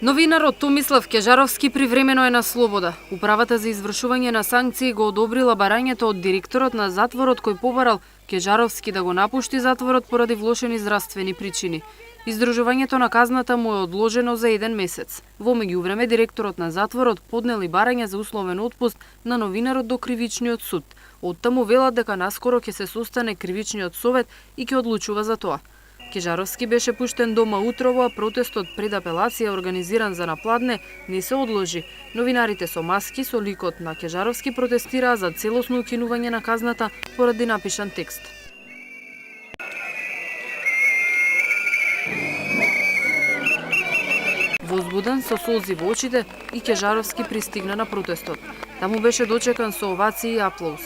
Новинарот Томислав Кежаровски привремено е на слобода. Управата за извршување на санкции го одобрила барањето од директорот на затворот кој побарал Кежаровски да го напушти затворот поради влошени здравствени причини. Издржувањето на казната му е одложено за 1 месец. Во меѓувреме директорот на затворот поднел и барање за условен отпуст на новинарот до кривичниот суд. Оттаму велат дека наскоро ќе се состане кривичниот совет и ќе одлучува за тоа. Кежаровски беше пуштен дома утрово, а протестот пред апелација организиран за напладне не се одложи. Новинарите со маски со ликот на Кежаровски протестираа за целосно укинување на казната поради напишан текст. Возбуден со солзи во очите и Кежаровски пристигна на протестот. Таму беше дочекан со овации и аплауз.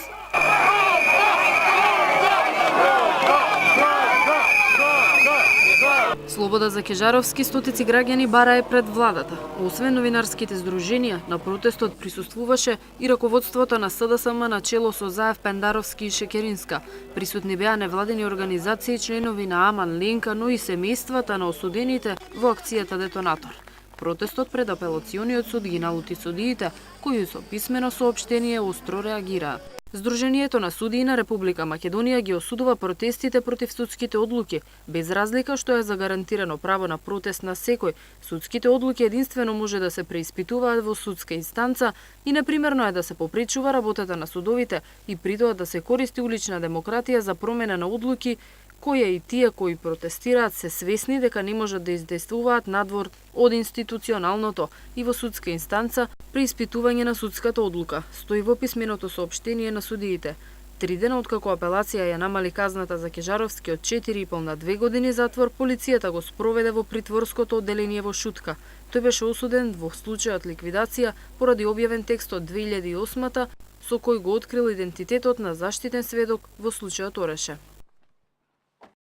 Слобода за Кежаровски стотици граѓани барае пред владата. Освен новинарските здруженија, на протестот присуствуваше и раководството на СДСМ на чело со Заев, Пендаровски и Шекеринска. Присутни беа невладени организации, членови на Аман Ленка, но и семејствата на осудените во акцијата Детонатор. Протестот пред апелациониот суд ги налути судиите, кои со писмено соопштение остро реагираа. Сдруженијето на судии на Република Македонија ги осудува протестите против судските одлуки, без разлика што е загарантирано право на протест на секој. Судските одлуки единствено може да се преиспитуваат во судска инстанца и непримерно е да се попречува работата на судовите и при тоа да се користи улична демократија за промена на одлуки која и тие кои протестираат се свесни дека не можат да издействуваат надвор од институционалното и во судска инстанца при испитување на судската одлука, стои во писменото соопштение на судиите. 3 дена откако апелација ја намали казната за Кежаровски од 4,5 на 2 години затвор, полицијата го спроведе во притворското одделение во Шутка. Тој беше осуден во случајот ликвидација поради објавен текст од 2008 со кој го открил идентитетот на заштитен сведок во случајот Ореше.